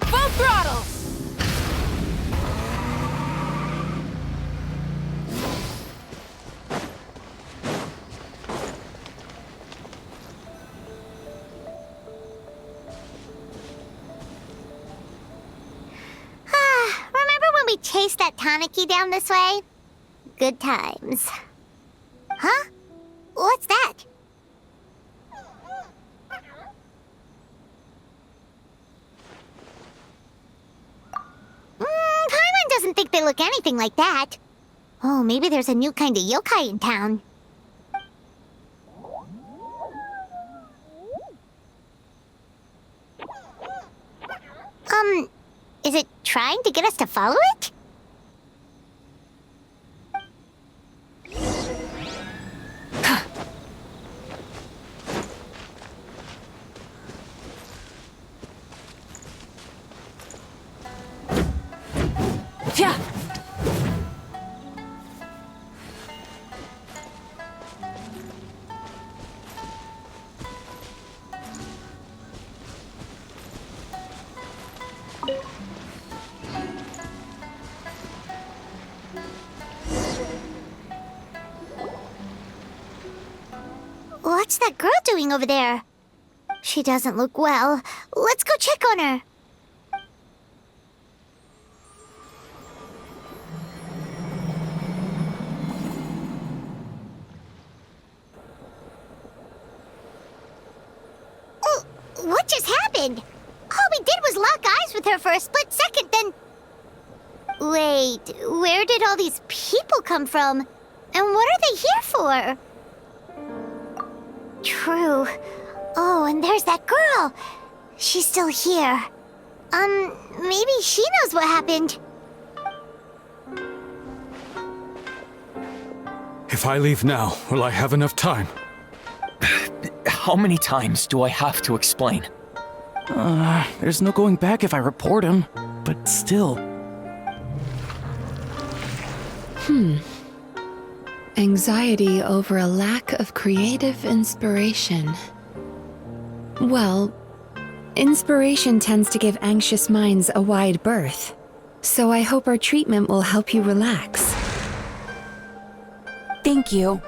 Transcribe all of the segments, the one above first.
Full throttle! Remember when we chased that Tanuki down this way? Good times. Huh? What's that? Paimon doesn't think they look anything like that. Oh, maybe there's a new kind of yokai in town. Is it trying to get us to follow it? Yeah. What's that girl doing over there? She doesn't look well. Let's go check on her. Oh, what just happened? All we did was lock eyes with her for a split second, then... Wait, where did all these people come from? And what are they here for? True. Oh, and there's that girl. She's still here. Maybe she knows what happened. If I leave now, will I have enough time? How many times do I have to explain? There's no going back if I report him, but still. Anxiety over a lack of creative inspiration. Well, inspiration tends to give anxious minds a wide berth, so I hope our treatment will help you relax. Thank you.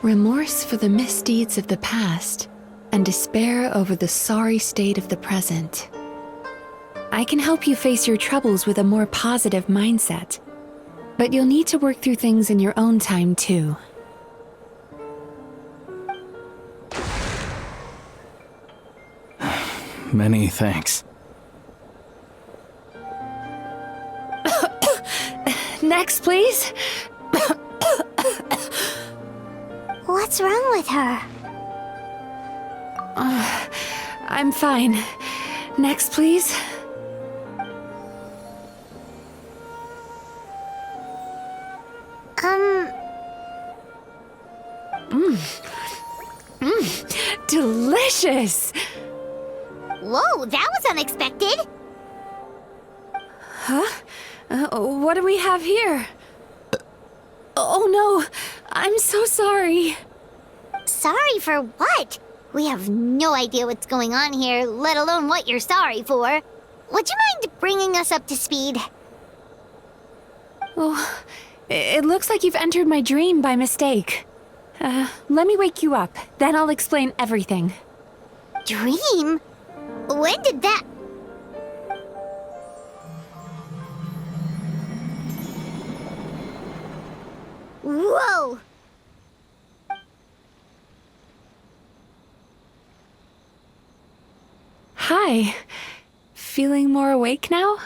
Remorse for the misdeeds of the past, and despair over the sorry state of the present. I can help you face your troubles with a more positive mindset, but you'll need to work through things in your own time too. Many thanks. Next, please. What's wrong with her? I'm fine. Next, please. Delicious! Whoa, that was unexpected. Huh? What do we have here? Oh no, I'm so sorry. Sorry for what? We have no idea what's going on here, let alone what you're sorry for. Would you mind bringing us up to speed? Oh, it looks like you've entered my dream by mistake. Let me wake you up, then I'll explain everything. Dream? When did that... Whoa! Hi. Feeling more awake now?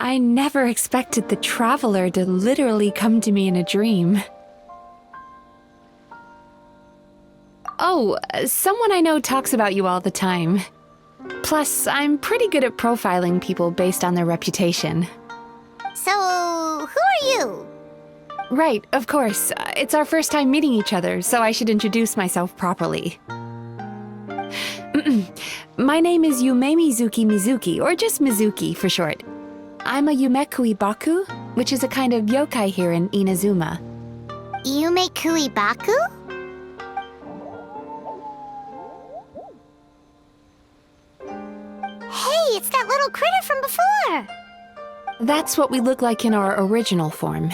I never expected the Traveler to literally come to me in a dream. Oh, someone I know talks about you all the time. Plus, I'm pretty good at profiling people based on their reputation. So, who are you? Right, of course. It's our first time meeting each other, so I should introduce myself properly. My name is Mizuki, or just Mizuki for short. I'm a Yumekui Baku, which is a kind of yokai here in Inazuma. Yume Kuibaku? Hey, it's that little critter from before! That's what we look like in our original form.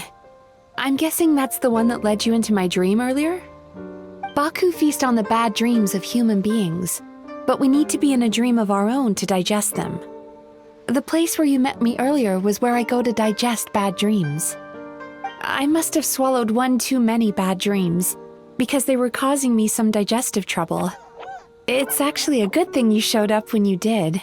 I'm guessing that's the one that led you into my dream earlier? Baku feast on the bad dreams of human beings, but we need to be in a dream of our own to digest them. The place where you met me earlier was where I go to digest bad dreams. I must have swallowed one too many bad dreams, because they were causing me some digestive trouble. It's actually a good thing you showed up when you did.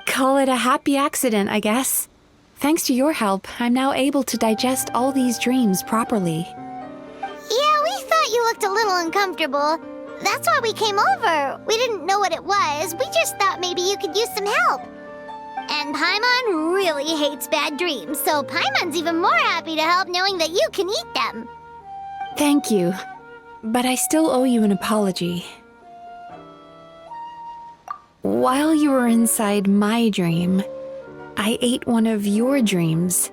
Call it a happy accident, I guess. Thanks to your help, I'm now able to digest all these dreams properly. Yeah, we thought you looked a little uncomfortable. That's why we came over. We didn't know what it was. We just thought maybe you could use some help. And Paimon really hates bad dreams, so Paimon's even more happy to help knowing that you can eat them. Thank you, but I still owe you an apology. While you were inside my dream, I ate one of your dreams,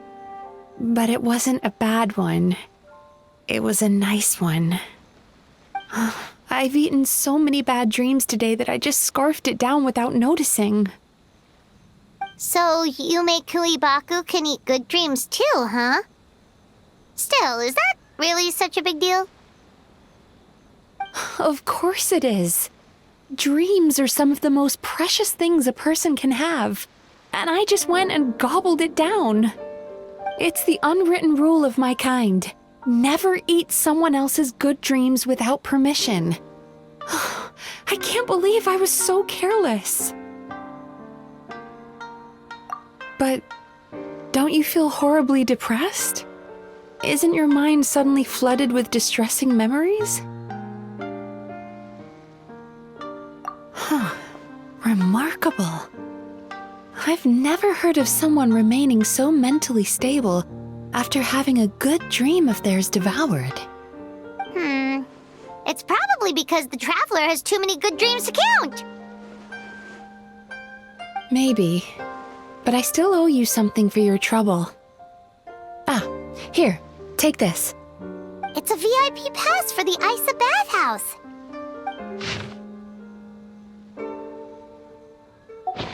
but it wasn't a bad one. It was a nice one. I've eaten so many bad dreams today that I just scarfed it down without noticing. So Yume Kuibaku can eat good dreams too, huh? Still, is that really such a big deal? Of course it is. Dreams are some of the most precious things a person can have, and I just went and gobbled it down. It's the unwritten rule of my kind. Never eat someone else's good dreams without permission. I can't believe I was so careless. But don't you feel horribly depressed? Isn't your mind suddenly flooded with distressing memories? Remarkable. I've never heard of someone remaining so mentally stable after having a good dream of theirs devoured. It's probably because the traveler has too many good dreams to count. Maybe. But I still owe you something for your trouble. Ah, here, take this. It's a VIP pass for the Isa bathhouse.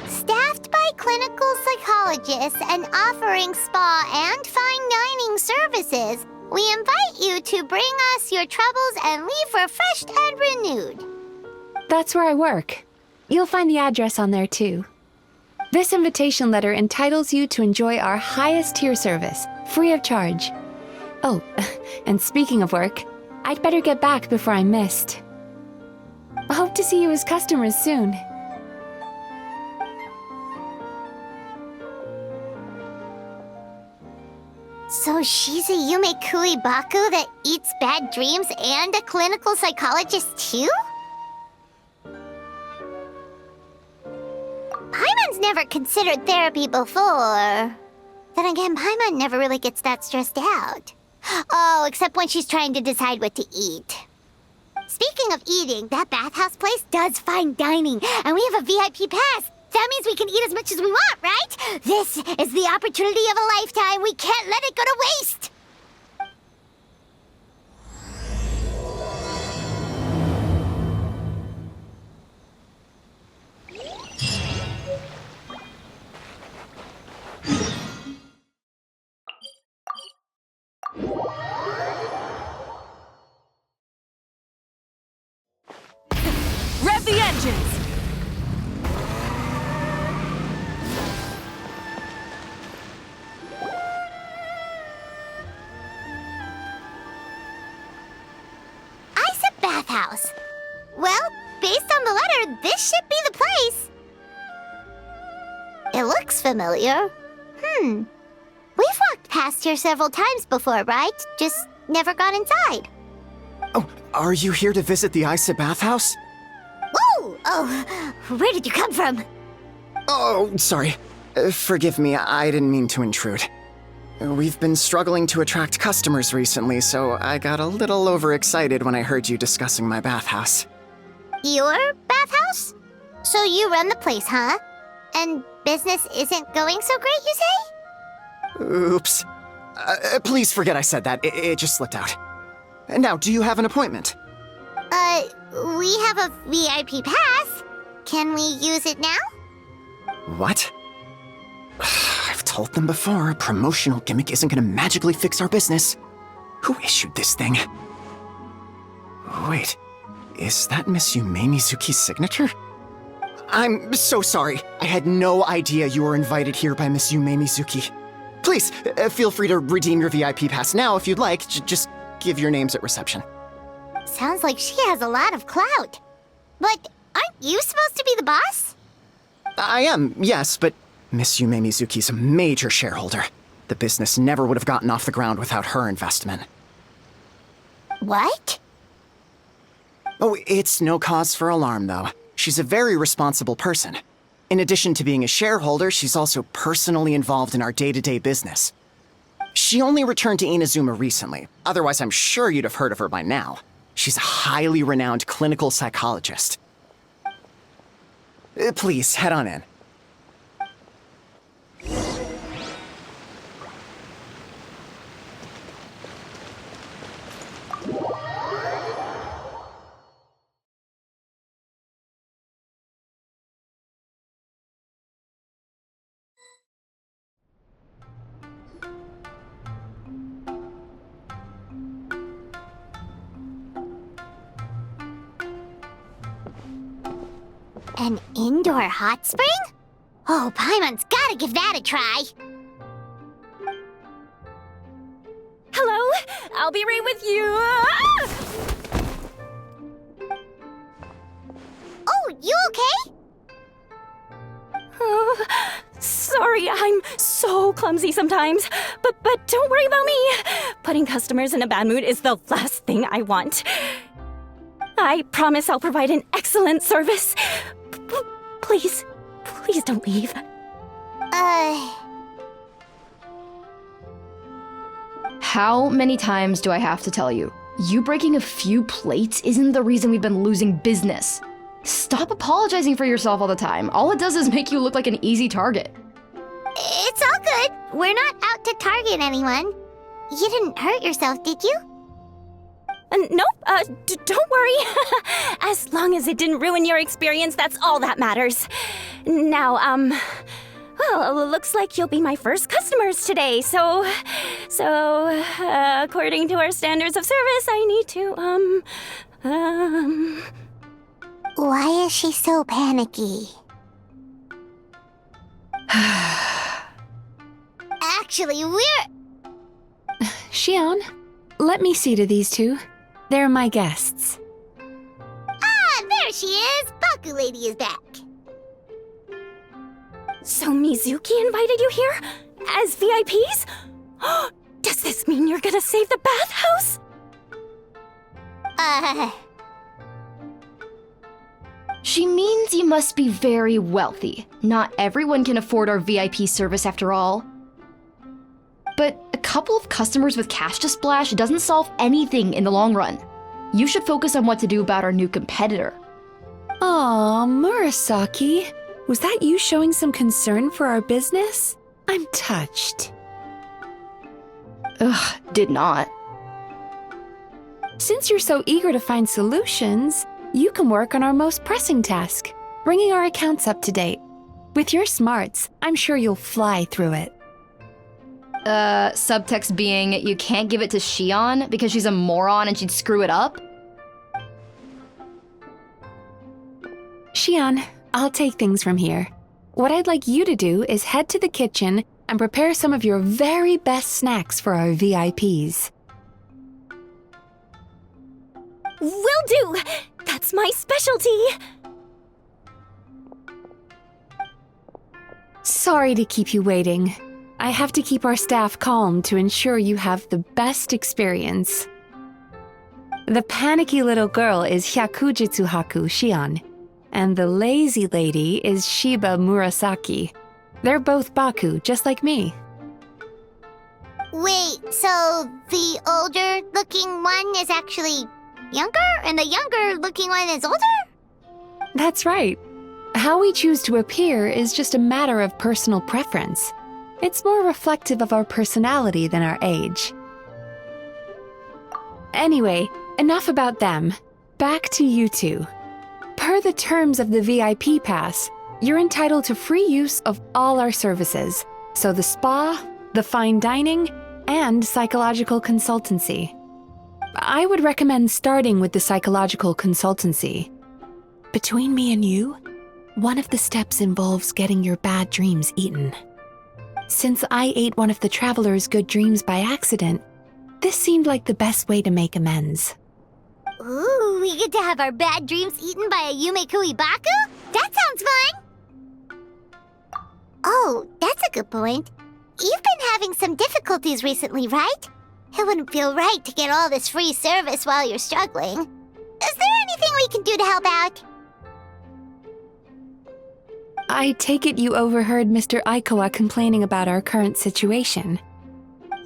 Staffed by clinical psychologists and offering spa and fine dining services, we invite you to bring us your troubles and leave refreshed and renewed. That's where I work. You'll find the address on there too. This invitation letter entitles you to enjoy our highest tier service, free of charge. Oh, and speaking of work, I'd better get back before I'm missed. I hope to see you as customers soon. So she's a Yume Kuibaku that eats bad dreams and a clinical psychologist too? Paimon's never considered therapy before. Then again, Paimon never really gets that stressed out. Oh, except when she's trying to decide what to eat. Speaking of eating, that bathhouse place does fine dining, and we have a VIP pass. That means we can eat as much as we want, right? This is the opportunity of a lifetime. We can't let it go to waste. Rev the engines! Isa bathhouse. Well, based on the letter, this should be the place. It looks familiar. We've walked past here several times before, right? Just never gone inside. Oh, are you here to visit the Isa bathhouse? Woo! Oh, where did you come from? Oh, sorry. Forgive me, I didn't mean to intrude. We've been struggling to attract customers recently, so I got a little overexcited when I heard you discussing my bathhouse. Your bathhouse? So you run the place, huh? And business isn't going so great, you say? Oops. Please forget I said that. It just slipped out. Now, do you have an appointment? We have a VIP pass. Can we use it now? What? I've told them before, a promotional gimmick isn't gonna magically fix our business. Who issued this thing? Wait, is that Miss Yume Mizuki's signature? I'm so sorry. I had no idea you were invited here by Miss Yume Mizuki. Please, feel free to redeem your VIP pass now if you'd like. Just give your names at reception. Sounds like she has a lot of clout. But aren't you supposed to be the boss? I am, yes, but Miss Yume Mizuki's a major shareholder. The business never would have gotten off the ground without her investment. What? Oh, it's no cause for alarm, though. She's a very responsible person. In addition to being a shareholder, she's also personally involved in our day-to-day business. She only returned to Inazuma recently. Otherwise, I'm sure you'd have heard of her by now. She's a highly renowned clinical psychologist. Please, head on in. An indoor hot spring? Oh, Paimon's gotta give that a try. Hello? I'll be right with you. Oh, you okay? Oh, sorry, I'm so clumsy sometimes. But don't worry about me. Putting customers in a bad mood is the last thing I want. I promise I'll provide an excellent service. Please don't leave. How many times do I have to tell you? You breaking a few plates isn't the reason we've been losing business. Stop apologizing for yourself all the time. All it does is make you look like an easy target. It's all good. We're not out to target anyone. You didn't hurt yourself, did you? Nope, don't worry. As long as it didn't ruin your experience, that's all that matters. Now, well, looks like you'll be my first customers today, so, according to our standards of service, I need to, Why is she so panicky? Actually, we're... Xion, let me see to these two. They're my guests. Ah, there she is! Baku Lady is back. So Mizuki invited you here? As VIPs? Does this mean you're gonna save the bathhouse? She means you must be very wealthy. Not everyone can afford our VIP service after all. But a couple of customers with cash to splash doesn't solve anything in the long run. You should focus on what to do about our new competitor. Aw, Murasaki. Was that you showing some concern for our business? I'm touched. Ugh, did not. Since you're so eager to find solutions, you can work on our most pressing task, bringing our accounts up to date. With your smarts, I'm sure you'll fly through it. Subtext being, you can't give it to Xion because she's a moron and she'd screw it up? Xion, I'll take things from here. What I'd like you to do is head to the kitchen and prepare some of your very best snacks for our VIPs. Will do! That's my specialty! Sorry to keep you waiting. I have to keep our staff calm to ensure you have the best experience. The panicky little girl is Hyakujitsu Haku Shion, and the lazy lady is Shiba Murasaki. They're both Baku, just like me. Wait, so the older-looking one is actually younger, and the younger-looking one is older? That's right. How we choose to appear is just a matter of personal preference. It's more reflective of our personality than our age. Anyway, enough about them. Back to you two. Per the terms of the VIP pass, you're entitled to free use of all our services. So the spa, the fine dining, and psychological consultancy. I would recommend starting with the psychological consultancy. Between me and you, one of the steps involves getting your bad dreams eaten. Since I ate one of the traveler's good dreams by accident, this seemed like the best way to make amends. Ooh, we get to have our bad dreams eaten by a Yumekui Baku? That sounds fun! Oh, that's a good point. You've been having some difficulties recently, right? It wouldn't feel right to get all this free service while you're struggling. Is there anything we can do to help out? I take it you overheard Mr. Aikawa complaining about our current situation.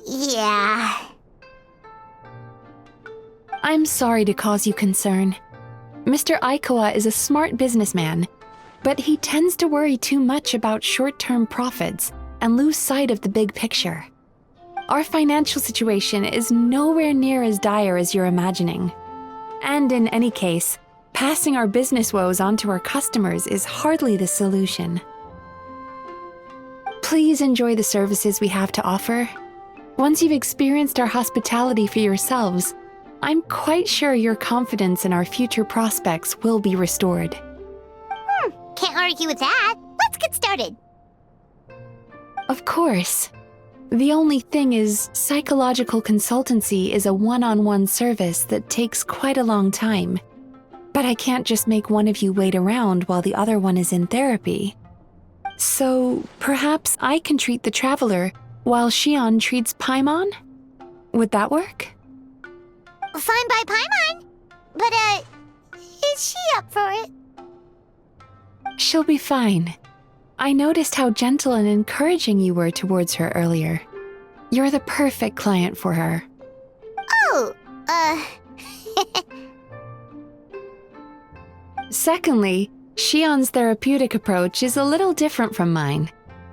Yeah. I'm sorry to cause you concern. Mr. Aikawa is a smart businessman, but he tends to worry too much about short-term profits and lose sight of the big picture. Our financial situation is nowhere near as dire as you're imagining. And in any case, passing our business woes on to our customers is hardly the solution. Please enjoy the services we have to offer. Once you've experienced our hospitality for yourselves, I'm quite sure your confidence in our future prospects will be restored. Can't argue with that. Let's get started. Of course. The only thing is, psychological consultancy is a one-on-one service that takes quite a long time. But I can't just make one of you wait around while the other one is in therapy. So, perhaps I can treat the traveler while Shion treats Paimon? Would that work? Fine by Paimon. But, is she up for it? She'll be fine. I noticed how gentle and encouraging you were towards her earlier. You're the perfect client for her. Oh, Secondly, Shion's therapeutic approach is a little different from mine.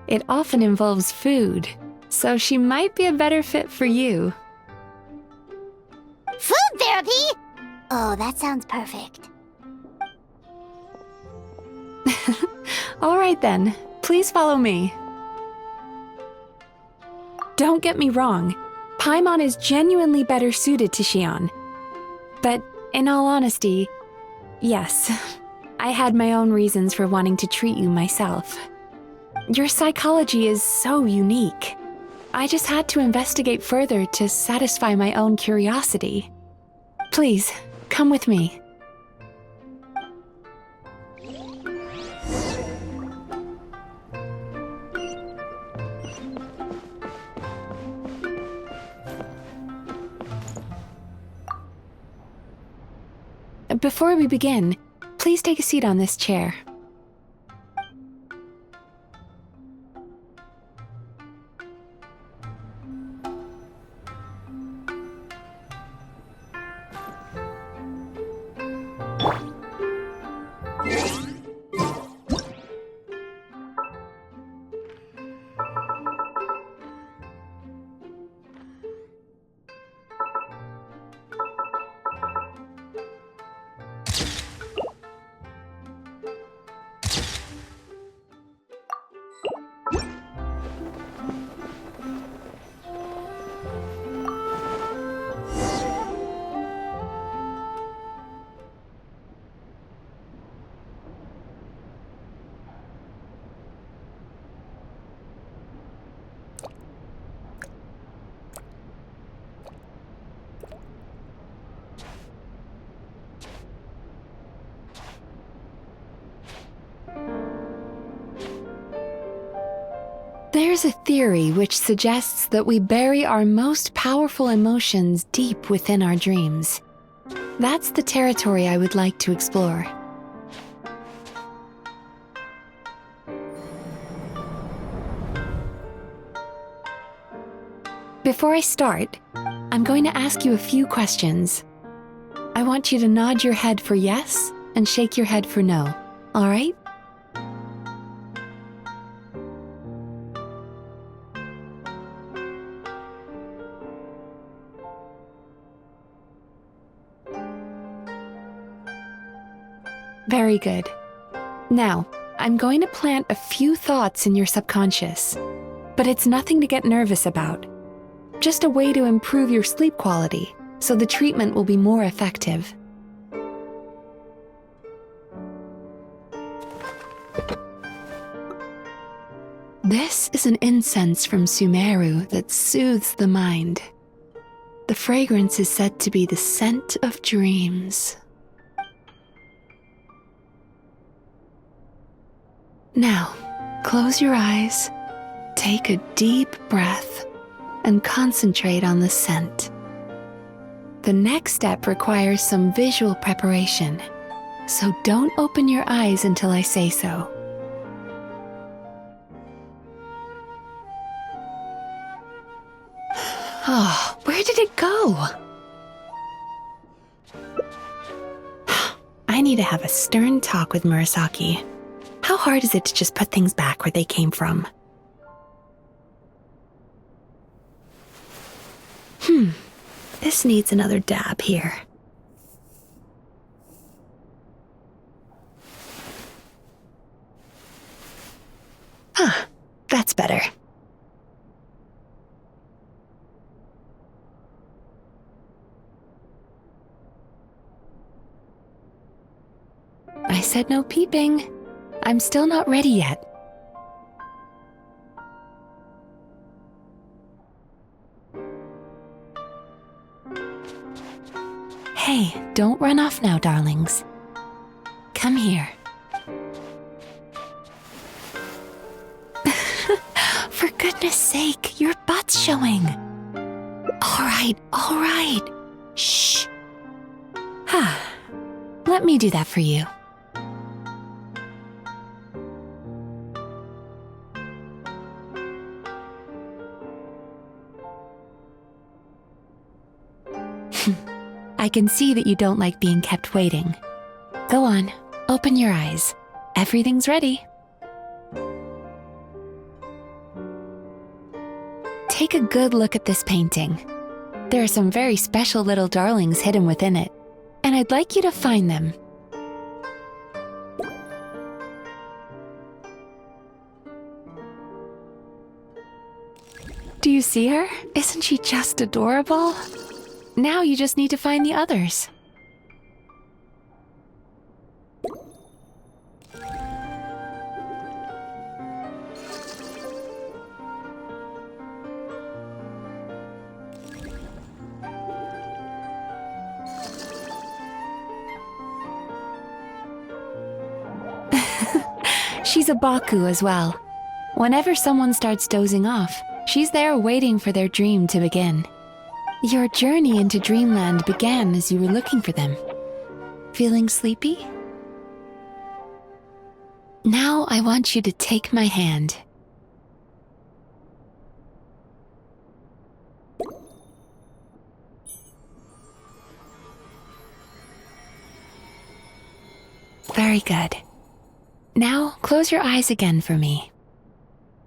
It often involves food, so she might be a better fit for you. food therapy? Oh, that sounds perfect. All right then, please follow me. Don't get me wrong, Paimon is genuinely better suited to Shion. But in all honesty, yes, I had my own reasons for wanting to treat you myself. Your psychology is so unique. I just had to investigate further to satisfy my own curiosity. Please, come with me. Before we begin, please take a seat on this chair. There's a theory which suggests that we bury our most powerful emotions deep within our dreams. That's the territory I would like to explore. Before I start, I'm going to ask you a few questions. I want you to nod your head for yes and shake your head for no, all right? Very good. Now, I'm going to plant a few thoughts in your subconscious, but it's nothing to get nervous about. Just a way to improve your sleep quality, so the treatment will be more effective. This is an incense from Sumeru that soothes the mind. The fragrance is said to be the scent of dreams. Now, close your eyes, take a deep breath, and concentrate on the scent. The next step requires some visual preparation, so don't open your eyes until I say so. Oh, where did it go? I need to have a stern talk with Murasaki. How hard is it to just put things back where they came from? This needs another dab here. That's better. I said no peeping. I'm still not ready yet. Hey, don't run off now, darlings. Come here. For goodness sake, your butt's showing. All right. Shh. Let me do that for you. I can see that you don't like being kept waiting. Go on, open your eyes. Everything's ready. Take a good look at this painting. There are some very special little darlings hidden within it, and I'd like you to find them. Do you see her? Isn't she just adorable? Now you just need to find the others. She's a Baku as well. Whenever someone starts dozing off, she's there waiting for their dream to begin. Your journey into Dreamland began as you were looking for them. Feeling sleepy? Now I want you to take my hand. Very good. Now close your eyes again for me.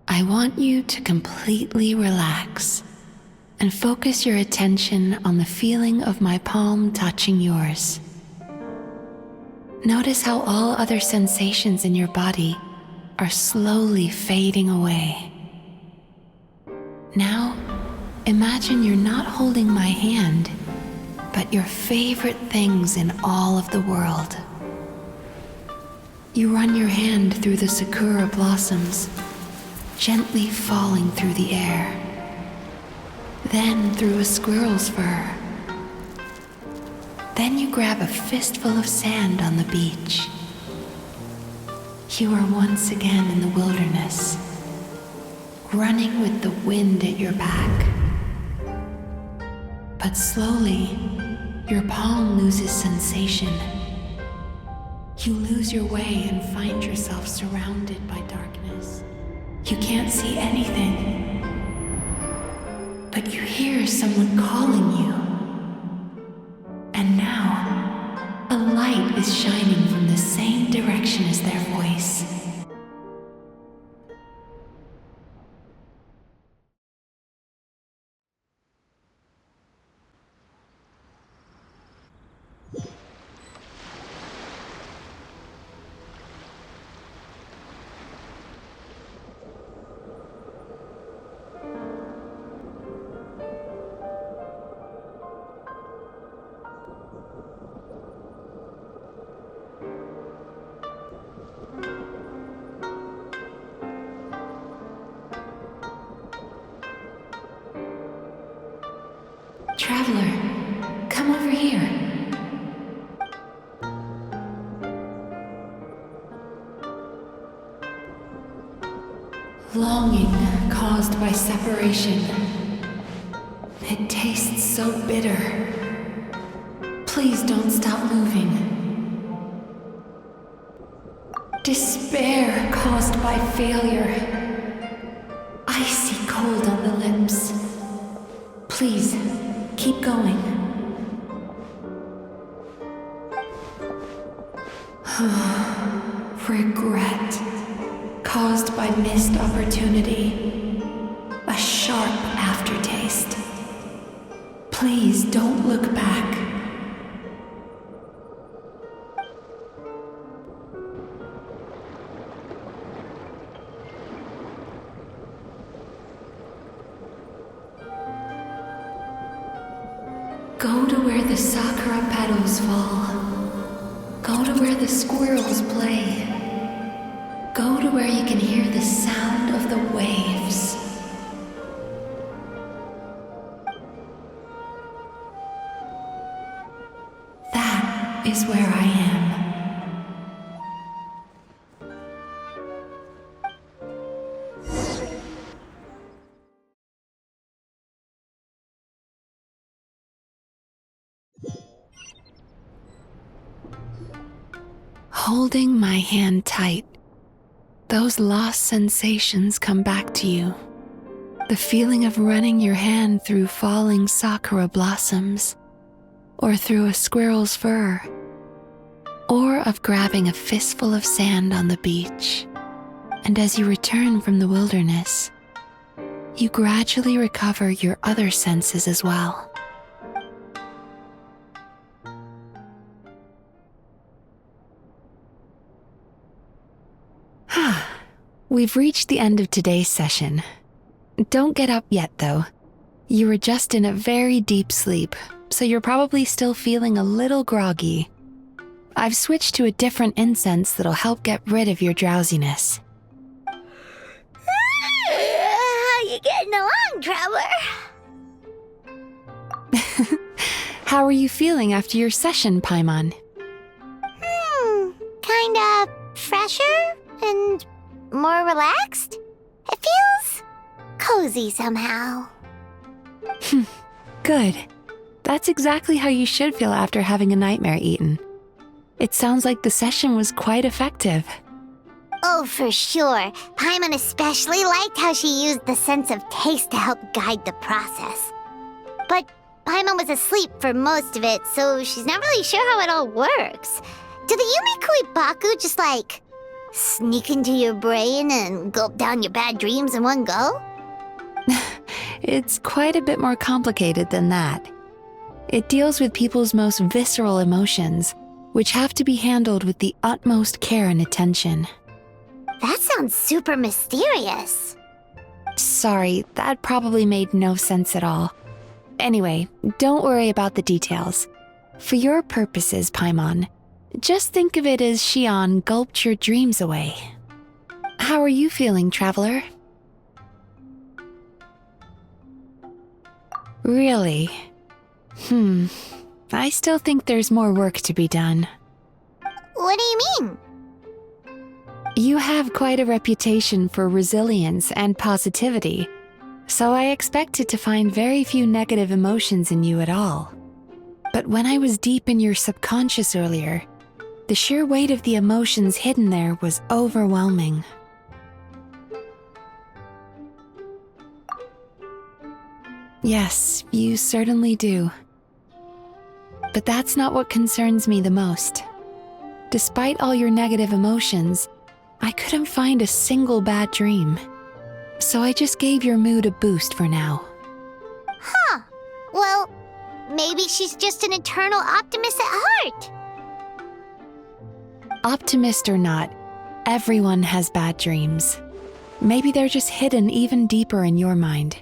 I want you to completely relax and focus your attention on the feeling of my palm touching yours. Notice how all other sensations in your body are slowly fading away. Now, imagine you're not holding my hand, but your favorite things in all of the world. You run your hand through the sakura blossoms, gently falling through the air. Then through a squirrel's fur. Then you grab a fistful of sand on the beach. You are once again in the wilderness, running with the wind at your back. But slowly, Your palm loses sensation. You lose your way and find yourself surrounded by darkness. You can't see anything, but you hear someone calling you. And now, a light is shining from the same direction as their voice. Traveler, come over here. Longing caused by separation. It tastes so bitter. Please don't stop moving. Despair caused by failure. Icy cold on the lips. Please, keep going. Regret caused by missed opportunity. A sharp aftertaste. Please don't look back. Go to where the sakura petals fall. Go to where the squirrels play. Go to where you can hear the sound of the waves. That is where I am. Holding my hand tight, those lost sensations come back to you. The feeling of running your hand through falling sakura blossoms, or through a squirrel's fur, or of grabbing a fistful of sand on the beach. And as you return from the wilderness, you gradually recover your other senses as well. We've reached the end of today's session. Don't get up yet, though. You were just in a very deep sleep, so you're probably still feeling a little groggy. I've switched to a different incense that'll help get rid of your drowsiness. How you getting along, Traveler? How are you feeling after your session, Paimon? Kinda fresher and more relaxed? It feels cozy somehow. Good. That's exactly how you should feel after having a nightmare eaten. It sounds like the session was quite effective. Oh, for sure. Paimon especially liked how she used the sense of taste to help guide the process. But Paimon was asleep for most of it, so she's not really sure how it all works. Do the Yumiko Ibaku just sneak into your brain and gulp down your bad dreams in one go? It's quite a bit more complicated than that. It deals with people's most visceral emotions, which have to be handled with the utmost care and attention. That sounds super mysterious. Sorry, that probably made no sense at all. Anyway, don't worry about the details. For your purposes, Paimon, just think of it as Shion gulped your dreams away. How are you feeling, Traveler? Really? I still think there's more work to be done. What do you mean? You have quite a reputation for resilience and positivity, so I expected to find very few negative emotions in you at all. But when I was deep in your subconscious earlier, the sheer weight of the emotions hidden there was overwhelming. Yes, you certainly do. But that's not what concerns me the most. Despite all your negative emotions, I couldn't find a single bad dream. So I just gave your mood a boost for now. Huh. Well, maybe she's just an eternal optimist at heart. Optimist or not, everyone has bad dreams. Maybe they're just hidden even deeper in your mind.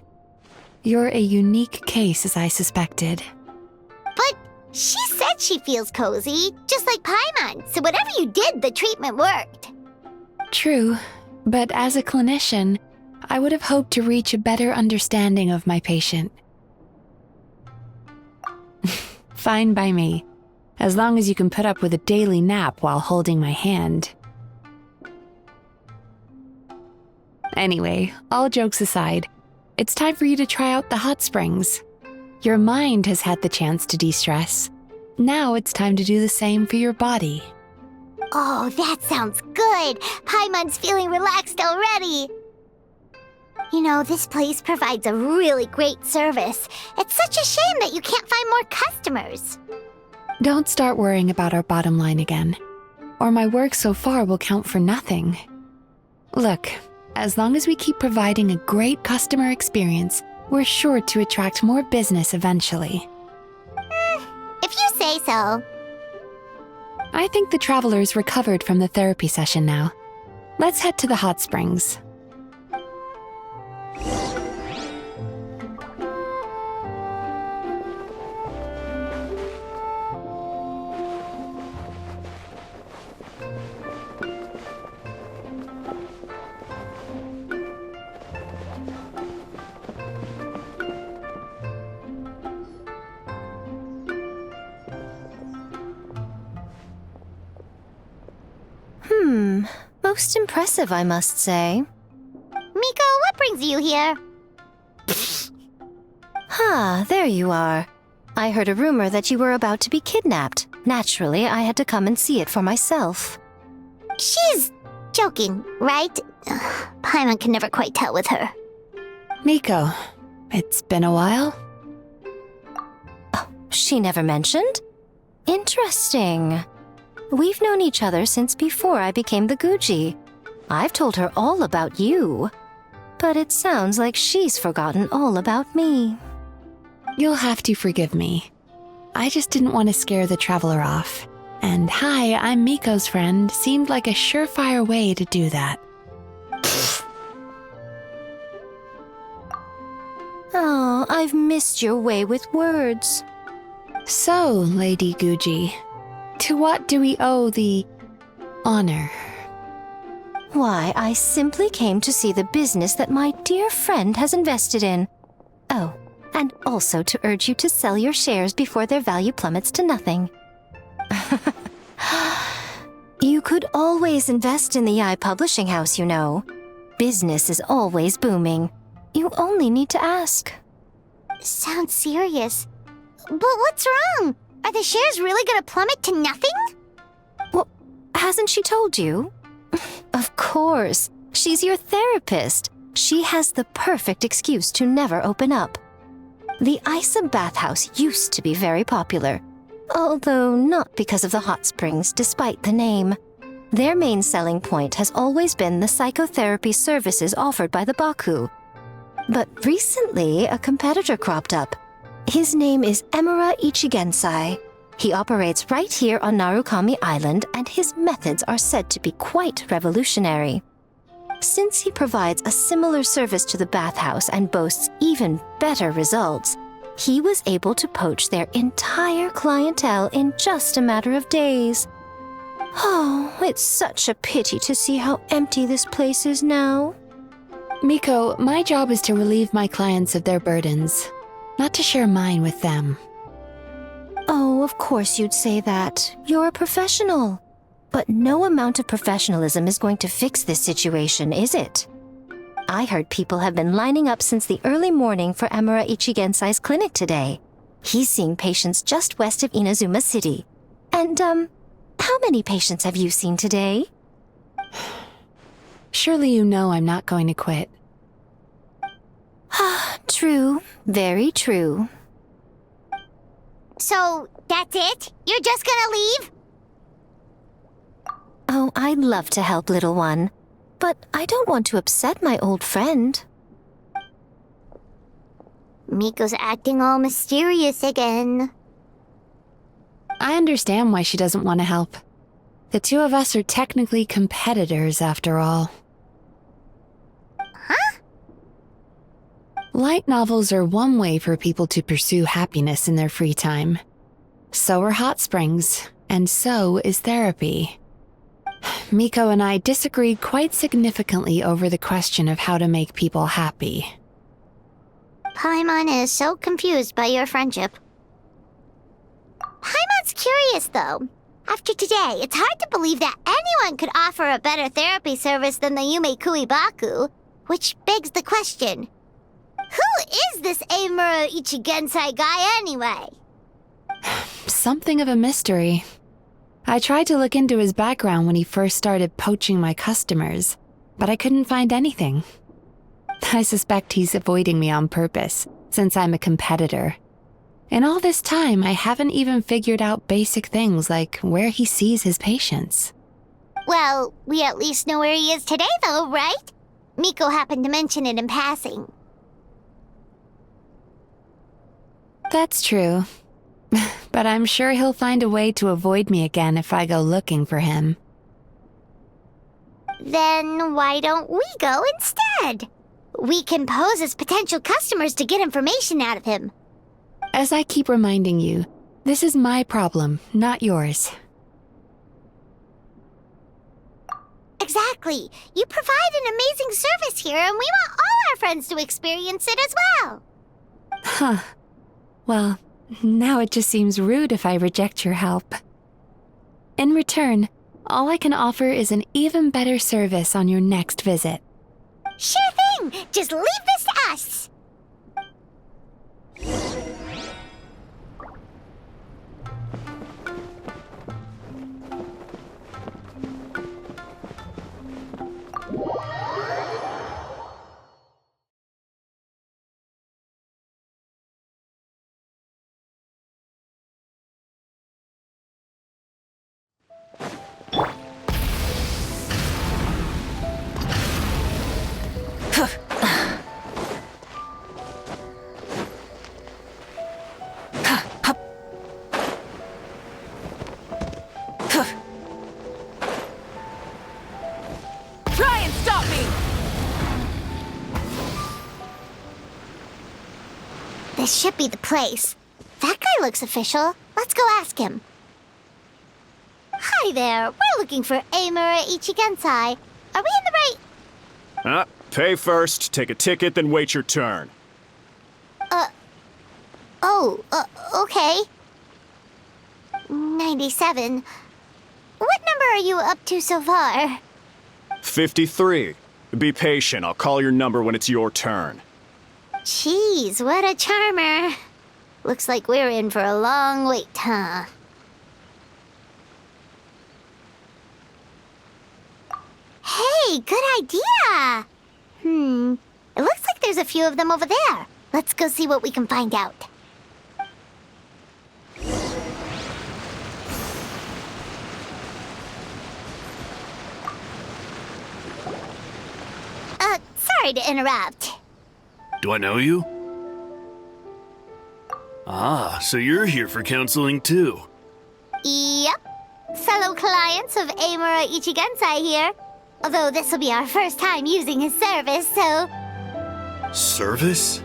You're a unique case, as I suspected. But she said she feels cozy, just like Paimon, so whatever you did, the treatment worked. True, but as a clinician, I would have hoped to reach a better understanding of my patient. Fine by me, as long as you can put up with a daily nap while holding my hand. Anyway, all jokes aside, it's time for you to try out the hot springs. Your mind has had the chance to de-stress. Now it's time to do the same for your body. Oh, that sounds good. Paimon's feeling relaxed already. You know, this place provides a really great service. It's such a shame that you can't find more customers. Don't start worrying about our bottom line again, or my work so far will count for nothing. Look, as long as we keep providing a great customer experience, we're sure to attract more business eventually. If you say so. I think the traveler's recovered from the therapy session now. Let's head to the hot springs. Most impressive, I must say. Miko, what brings you here? There you are. I heard a rumor that you were about to be kidnapped. Naturally, I had to come and see it for myself. She's joking, right? Paimon can never quite tell with her. Miko, it's been a while? Oh, she never mentioned? Interesting. We've known each other since before I became the Guji. I've told her all about you. But it sounds like she's forgotten all about me. You'll have to forgive me. I just didn't want to scare the traveler off. And hi, I'm Miko's friend seemed like a surefire way to do that. Oh, I've missed your way with words. So, Lady Guji, to what do we owe the honor? Why, I simply came to see the business that my dear friend has invested in. Oh, and also to urge you to sell your shares before their value plummets to nothing. You could always invest in the publishing house, you know. Business is always booming. You only need to ask. Sounds serious. But what's wrong? Are the shares really gonna plummet to nothing? Well, hasn't she told you? Of course. She's your therapist. She has the perfect excuse to never open up. The Isa bathhouse used to be very popular, although not because of the hot springs, despite the name. Their main selling point has always been the psychotherapy services offered by the Baku. But recently, a competitor cropped up. His name is Emura Ichigensai. He operates right here on Narukami Island, and his methods are said to be quite revolutionary. Since he provides a similar service to the bathhouse and boasts even better results, he was able to poach their entire clientele in just a matter of days. Oh, it's such a pity to see how empty this place is now. Miko, my job is to relieve my clients of their burdens, not to share mine with them. Oh, of course you'd say that. You're a professional. But no amount of professionalism is going to fix this situation, is it? I heard people have been lining up since the early morning for Emura Ichigensai's clinic today. He's seeing patients just west of Inazuma City. And, how many patients have you seen today? Surely you know I'm not going to quit. True. Very true. So, that's it? You're just gonna leave? Oh, I'd love to help, little one. But I don't want to upset my old friend. Miko's acting all mysterious again. I understand why she doesn't want to help. The two of us are technically competitors, after all. Huh? Light novels are one way for people to pursue happiness in their free time. So are hot springs, and so is therapy. Miko and I disagreed quite significantly over the question of how to make people happy. Paimon is so confused by your friendship. Paimon's curious, though. After today, it's hard to believe that anyone could offer a better therapy service than the Yume Kuibaku, which begs the question, who is this Eimura Ichigensai guy anyway? Something of a mystery. I tried to look into his background when he first started poaching my customers, but I couldn't find anything. I suspect he's avoiding me on purpose, since I'm a competitor. In all this time, I haven't even figured out basic things like where he sees his patients. Well, we at least know where he is today, though, right? Miko happened to mention it in passing. That's true. But I'm sure he'll find a way to avoid me again if I go looking for him. Then why don't we go instead? We can pose as potential customers to get information out of him. As I keep reminding you, this is my problem, not yours. Exactly. You provide an amazing service here, and we want all our friends to experience it as well. Huh. Well, now it just seems rude if I reject your help. In return, all I can offer is an even better service on your next visit. Sure thing! Just leave this to us! Try and stop me! This should be the place. That guy looks official. Let's go ask him. Hi there. We're looking for Eimura Ichigensai. Are we in the right... Pay first, take a ticket, then wait your turn. Okay. 97. What number are you up to so far? 53. Be patient, I'll call your number when it's your turn. Jeez, what a charmer. Looks like we're in for a long wait, huh? Hey, good idea! It looks like there's a few of them over there. Let's go see what we can find out. Sorry to interrupt. Do I know you? Ah, so you're here for counseling too. Yep. Fellow clients of Eimura Ichigensai here. Although this will be our first time using his service, so... Service?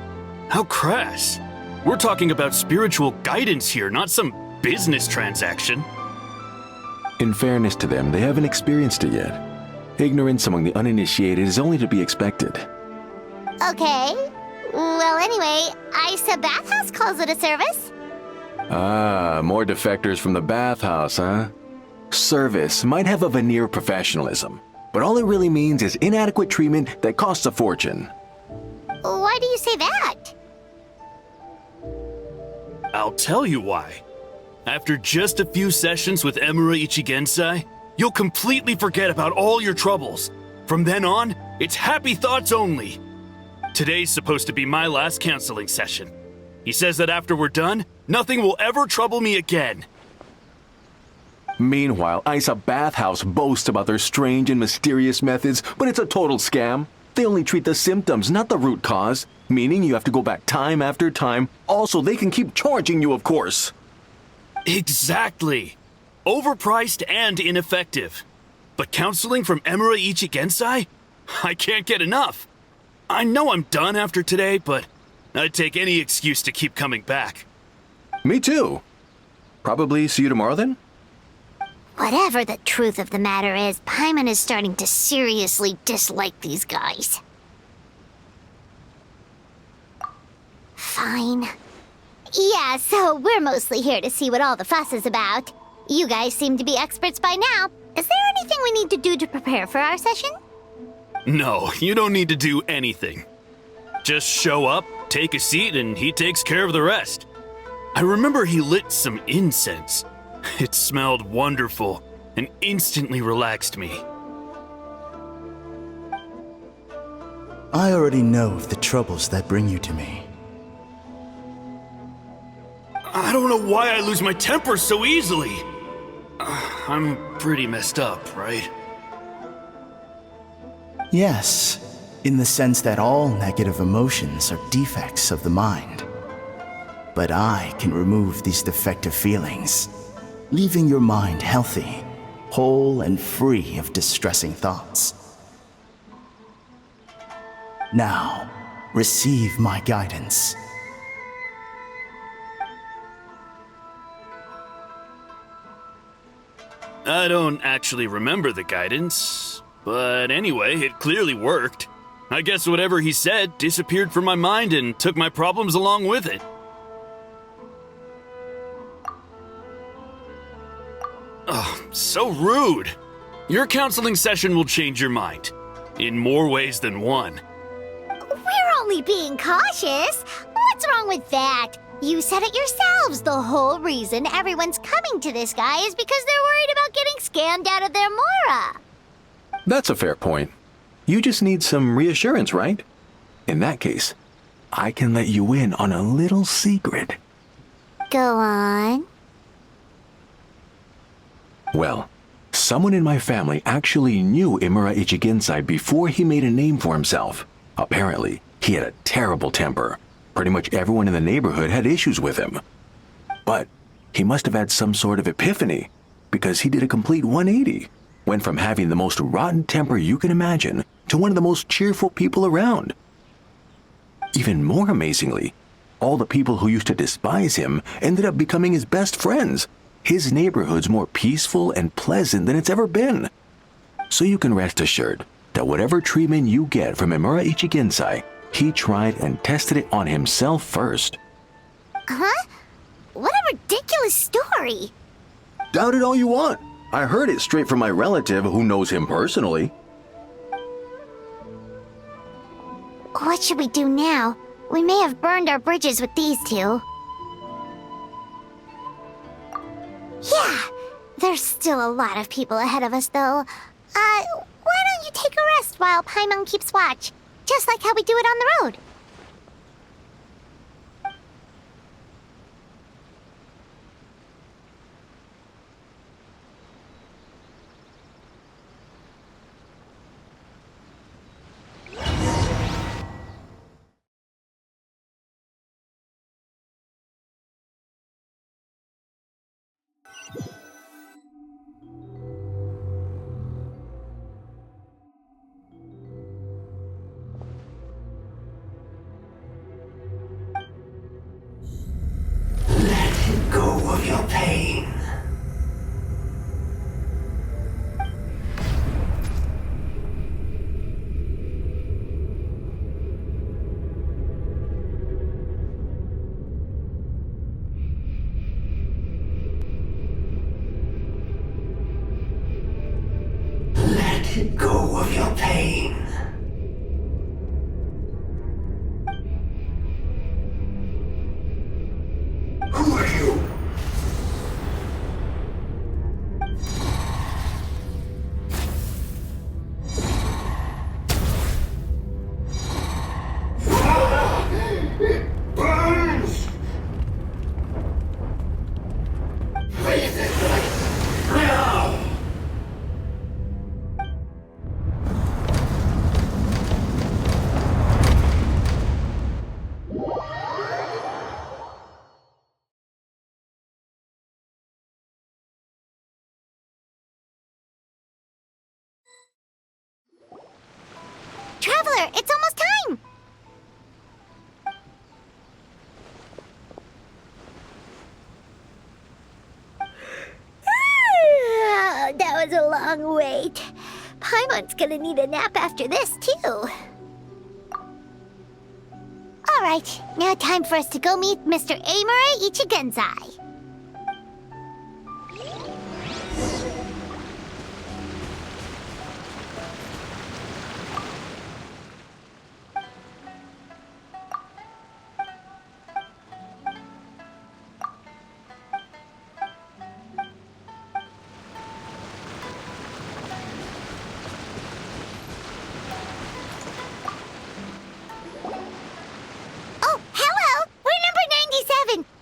How crass. We're talking about spiritual guidance here, not some business transaction. In fairness to them, they haven't experienced it yet. Ignorance among the uninitiated is only to be expected. Okay. Well, anyway, Isa Bathhouse calls it a service. Ah, more defectors from the bathhouse, huh? Service might have a veneer of professionalism, but all it really means is inadequate treatment that costs a fortune. Why do you say that? I'll tell you why. After just a few sessions with Emura Ichigensai, you'll completely forget about all your troubles. From then on, it's happy thoughts only. Today's supposed to be my last counseling session. He says that after we're done, nothing will ever trouble me again. Meanwhile, Isa Bathhouse boasts about their strange and mysterious methods, but it's a total scam. They only treat the symptoms, not the root cause, meaning you have to go back time after time. Also, they can keep charging you, of course. Exactly. Overpriced and ineffective. But counseling from Emura Ichigensai? I can't get enough. I know I'm done after today, but I'd take any excuse to keep coming back. Me too. Probably see you tomorrow then? Whatever the truth of the matter is, Paimon is starting to seriously dislike these guys. Fine. Yeah, so we're mostly here to see what all the fuss is about. You guys seem to be experts by now. Is there anything we need to do to prepare for our session? No, you don't need to do anything. Just show up, take a seat, and he takes care of the rest. I remember he lit some incense. It smelled wonderful and instantly relaxed me. I already know of the troubles that bring you to me. I don't know why I lose my temper so easily. I'm pretty messed up, right? Yes, in the sense that all negative emotions are defects of the mind. But I can remove these defective feelings, leaving your mind healthy, whole and free of distressing thoughts. Now, receive my guidance. I don't actually remember the guidance, but anyway, it clearly worked. I guess whatever he said disappeared from my mind and took my problems along with it. Oh, so rude. Your counseling session will change your mind. In more ways than one. We're only being cautious. What's wrong with that? You said it yourselves. The whole reason everyone's coming to this guy is because they're worried about getting scammed out of their Mora. That's a fair point. You just need some reassurance, right? In that case, I can let you in on a little secret. Go on. Well, someone in my family actually knew Imura Ichigensai before he made a name for himself. Apparently, he had a terrible temper. Pretty much everyone in the neighborhood had issues with him. But he must have had some sort of epiphany, because he did a complete 180. Went from having the most rotten temper you can imagine to one of the most cheerful people around. Even more amazingly, all the people who used to despise him ended up becoming his best friends. His neighborhood's more peaceful and pleasant than it's ever been. So you can rest assured that whatever treatment you get from Imura Ichigensai, he tried and tested it on himself first. Huh? What a ridiculous story. Doubt it all you want. I heard it straight from my relative who knows him personally. What should we do now? We may have burned our bridges with these two. Yeah, there's still a lot of people ahead of us, though. Why don't you take a rest while Paimon keeps watch? Just like how we do it on the road. Go of your pain. Let go of your pain. here! It's almost time! That was a long wait. Paimon's gonna need a nap after this, too. Alright, now time for us to go meet Mr. Amura Ichigenzai.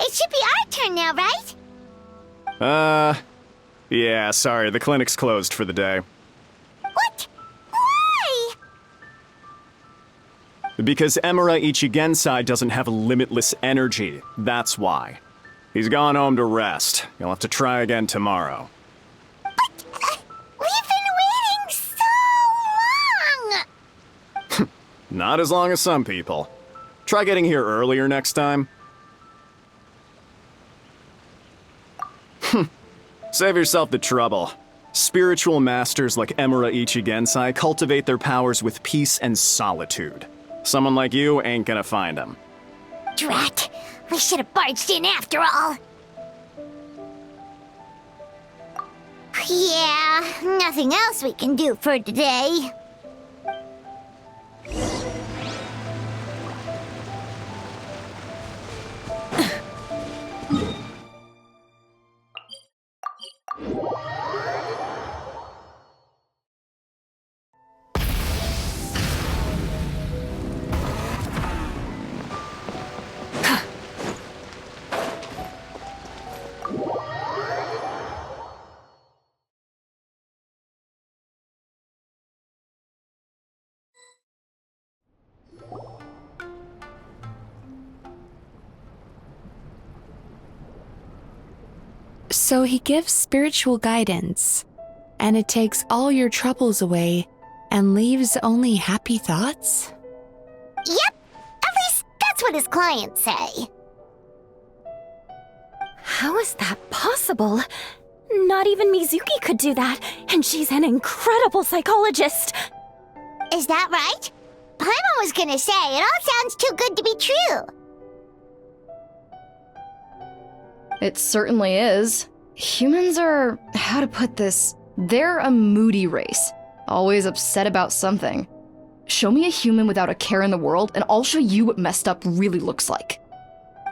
It should be our turn now, right? Yeah, sorry, the clinic's closed for the day. What? Why? Because Emura Ichigensai doesn't have limitless energy, that's why. He's gone home to rest. You'll have to try again tomorrow. But, we've been waiting so long! Not as long as some people. Try getting here earlier next time. Save yourself the trouble. Spiritual masters like Emura Ichigensai cultivate their powers with peace and solitude. Someone like you ain't gonna find them. Drat! We should have barged in after all! Yeah, nothing else we can do for today. So he gives spiritual guidance, and it takes all your troubles away and leaves only happy thoughts? Yep! At least that's what his clients say. How is that possible? Not even Mizuki could do that, and she's an incredible psychologist. Is that right? Paimon was gonna say, it all sounds too good to be true. It certainly is. Humans are, how to put this, they're a moody race. Always upset about something. Show me a human without a care in the world, and I'll show you what messed up really looks like.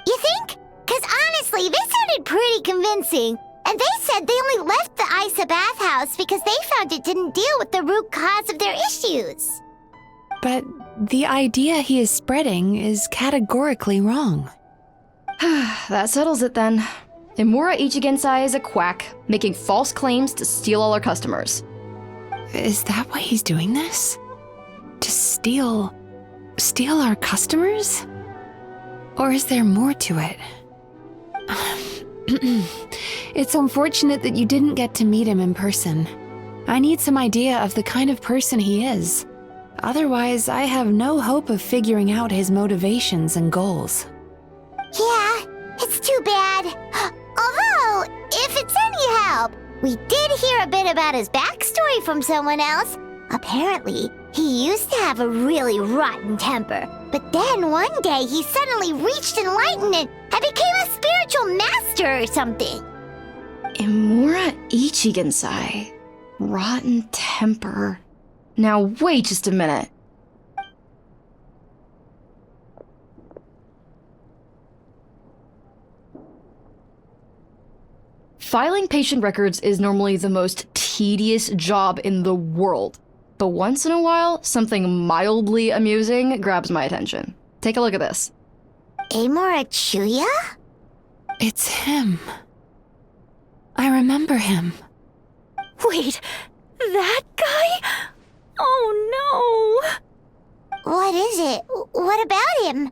You think? Cause honestly, this sounded pretty convincing. And they said they only left the Isa bathhouse because they found it didn't deal with the root cause of their issues. But the idea he is spreading is categorically wrong. That settles it then. Emura Ichigensai is a quack, making false claims to steal all our customers. Is that why he's doing this? To steal our customers? Or is there more to it? It's unfortunate that you didn't get to meet him in person. I need some idea of the kind of person he is. Otherwise, I have no hope of figuring out his motivations and goals. Yeah, it's too bad. Although, if it's any help, we did hear a bit about his backstory from someone else. Apparently, he used to have a really rotten temper, but then one day he suddenly reached enlightenment and became a spiritual master or something. Emura Ichigensai. Rotten temper. Now wait just a minute. Filing patient records is normally the most tedious job in the world. But once in a while, something mildly amusing grabs my attention. Take a look at this. Amura Chuya? It's him. I remember him. Wait, that guy? Oh no! What is it? What about him?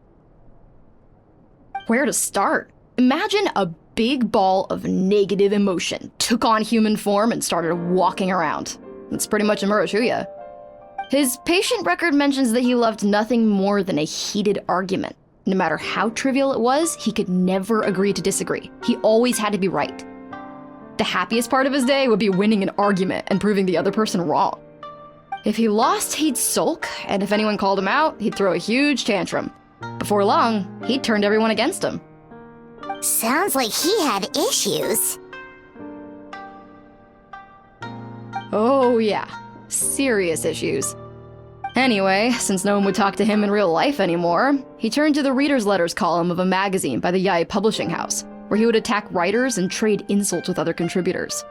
Where to start? Imagine a big ball of negative emotion took on human form and started walking around. That's pretty much Emura Chuya. His patient record mentions that he loved nothing more than a heated argument. No matter how trivial it was, he could never agree to disagree. He always had to be right. The happiest part of his day would be winning an argument and proving the other person wrong. If he lost, he'd sulk, and if anyone called him out, he'd throw a huge tantrum. Before long, he'd turned everyone against him. Sounds like he had issues. Oh yeah, serious issues. Anyway, since no one would talk to him in real life anymore, he turned to the reader's letters column of a magazine by the Yae Publishing House, where he would attack writers and trade insults with other contributors.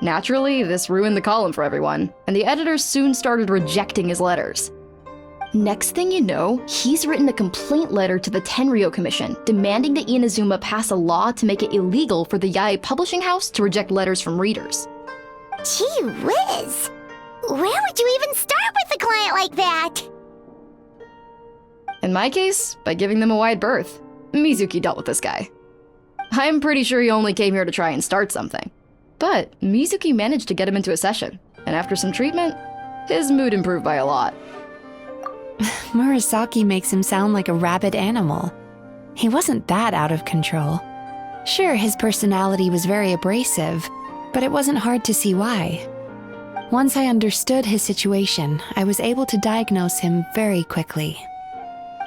Naturally, this ruined the column for everyone, and the editors soon started rejecting his letters. Next thing you know, he's written a complaint letter to the Tenryo Commission, demanding that Inazuma pass a law to make it illegal for the Yae Publishing House to reject letters from readers. Gee whiz! Where would you even start with a client like that? In my case, by giving them a wide berth. Mizuki dealt with this guy. I'm pretty sure he only came here to try and start something. But Mizuki managed to get him into a session, and after some treatment, his mood improved by a lot. Murasaki makes him sound like a rabid animal. He wasn't that out of control. Sure, his personality was very abrasive, but it wasn't hard to see why. Once I understood his situation, I was able to diagnose him very quickly.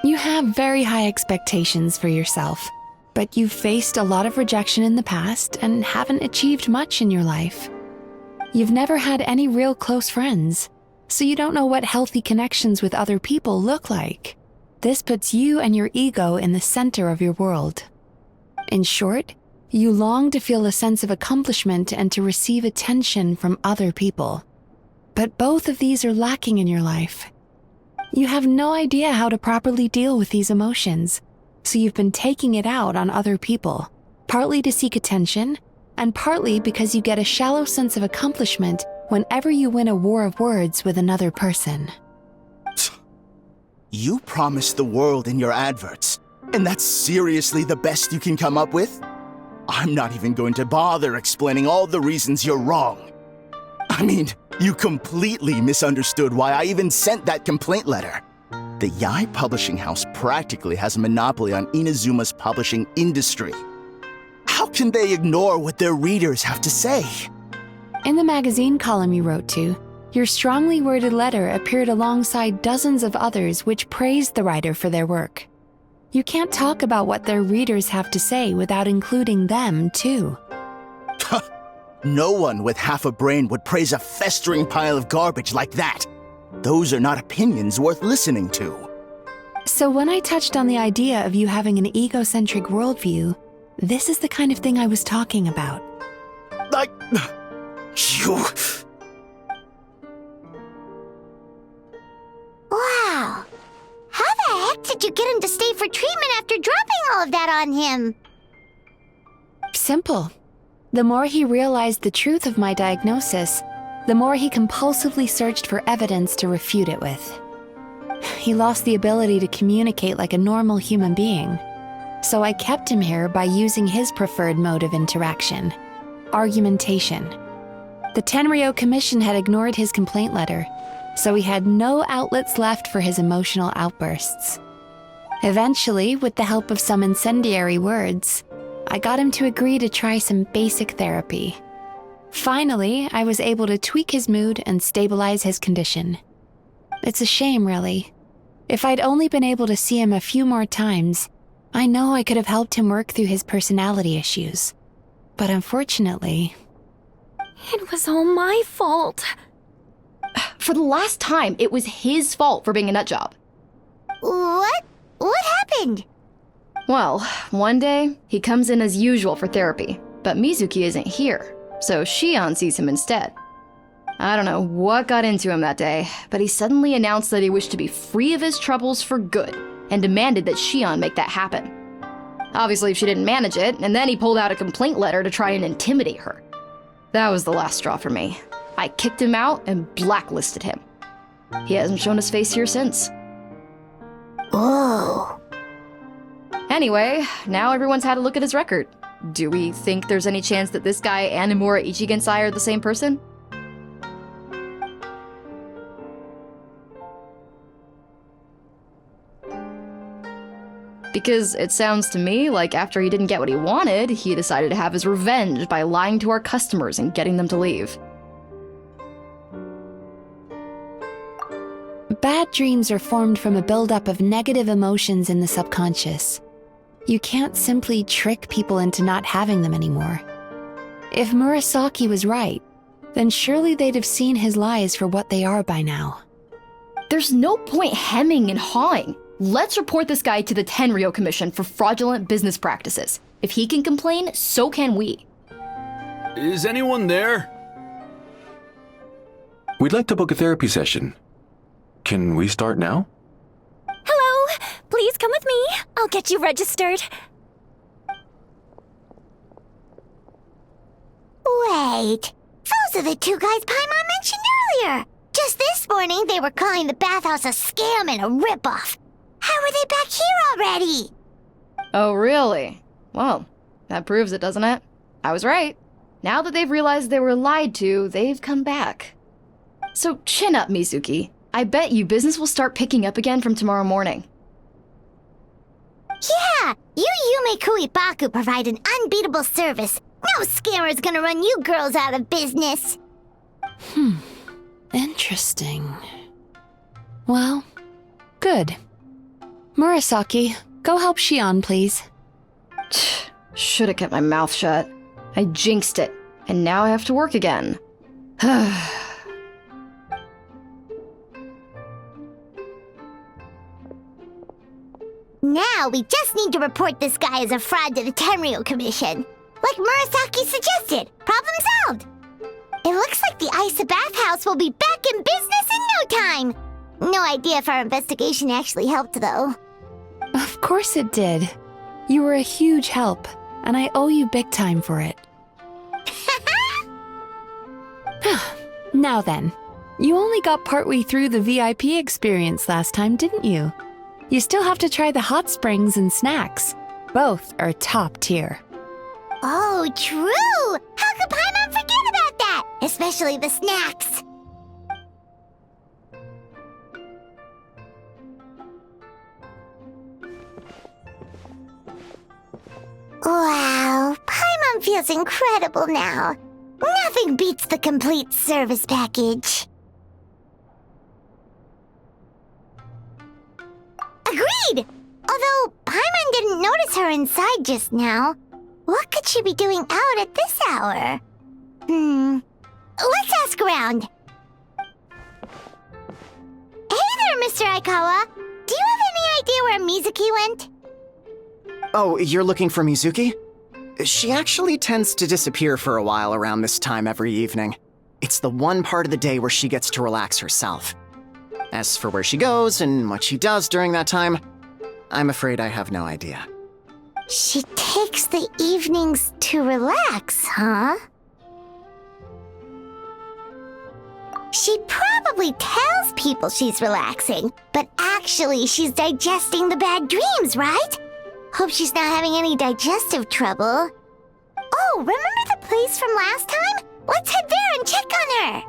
You have very high expectations for yourself, but you've faced a lot of rejection in the past and haven't achieved much in your life. You've never had any real close friends, so you don't know what healthy connections with other people look like. This puts you and your ego in the center of your world. In short, you long to feel a sense of accomplishment and to receive attention from other people. But both of these are lacking in your life. You have no idea how to properly deal with these emotions, so you've been taking it out on other people, partly to seek attention, and partly because you get a shallow sense of accomplishment whenever you win a war of words with another person. You promised the world in your adverts, and that's seriously the best you can come up with? I'm not even going to bother explaining all the reasons you're wrong. I mean, you completely misunderstood why I even sent that complaint letter. The Yae Publishing House practically has a monopoly on Inazuma's publishing industry. How can they ignore what their readers have to say? In the magazine column you wrote to, your strongly worded letter appeared alongside dozens of others which praised the writer for their work. You can't talk about what their readers have to say without including them, too. No one with half a brain would praise a festering pile of garbage like that. Those are not opinions worth listening to. So when I touched on the idea of you having an egocentric worldview, this is the kind of thing I was talking about. You... Wow. How the heck did you get him to stay for treatment after dropping all of that on him? Simple. The more he realized the truth of my diagnosis, the more he compulsively searched for evidence to refute it with. He lost the ability to communicate like a normal human being, so I kept him here by using his preferred mode of interaction, argumentation. The Tenryo Commission had ignored his complaint letter, so he had no outlets left for his emotional outbursts. Eventually, with the help of some incendiary words, I got him to agree to try some basic therapy. Finally, I was able to tweak his mood and stabilize his condition. It's a shame, really. If I'd only been able to see him a few more times, I know I could have helped him work through his personality issues. But unfortunately... It was all my fault. For the last time, it was his fault for being a nutjob. What? What happened? Well, one day, he comes in as usual for therapy, but Mizuki isn't here, so Shion sees him instead. I don't know what got into him that day, but he suddenly announced that he wished to be free of his troubles for good, and demanded that Shion make that happen. Obviously, she didn't manage it, and then he pulled out a complaint letter to try and intimidate her. That was the last straw for me. I kicked him out and blacklisted him. He hasn't shown his face here since. Whoa. Anyway, now everyone's had a look at his record. Do we think there's any chance that this guy and Imura Ichigensai are the same person? Because it sounds to me like after he didn't get what he wanted, he decided to have his revenge by lying to our customers and getting them to leave. Bad dreams are formed from a buildup of negative emotions in the subconscious. You can't simply trick people into not having them anymore. If Murasaki was right, then surely they'd have seen his lies for what they are by now. There's no point hemming and hawing. Let's report this guy to the Tenryo Commission for fraudulent business practices. If he can complain, so can we. Is anyone there? We'd like to book a therapy session. Can we start now? Hello! Please come with me. I'll get you registered. Wait, those are the two guys Paimon mentioned earlier. Just this morning, they were calling the bathhouse a scam and a ripoff. How are they back here already? Oh, really? Well, that proves it, doesn't it? I was right. Now that they've realized they were lied to, they've come back. So chin up, Mizuki. I bet you business will start picking up again from tomorrow morning. Yeah, you Yume Kuibaku provide an unbeatable service. No scammer's gonna run you girls out of business. Interesting. Well, good. Murasaki, go help Shion, please. Should have kept my mouth shut. I jinxed it, and now I have to work again. Now we just need to report this guy as a fraud to the Tenryo Commission. Like Murasaki suggested. Problem solved. It looks like the Isa bathhouse will be back in business in no time. No idea if our investigation actually helped, though. Of course it did. You were a huge help, and I owe you big time for it. Now then, you only got partway through the VIP experience last time, didn't you? You still have to try the hot springs and snacks. Both are top tier. Oh, true! How could Paimon forget about that? Especially the snacks. Wow, Paimon feels incredible now. Nothing beats the complete service package. Agreed! Although Paimon didn't notice her inside just now. What could she be doing out at this hour? Let's ask around. Hey there, Mr. Aikawa. Do you have any idea where Mizuki went? Oh, you're looking for Mizuki? She actually tends to disappear for a while around this time every evening. It's the one part of the day where she gets to relax herself. As for where she goes and what she does during that time, I'm afraid I have no idea. She takes the evenings to relax, huh? She probably tells people she's relaxing, but actually she's digesting the bad dreams, right? Hope she's not having any digestive trouble. Oh, remember the place from last time? Let's head there and check on her.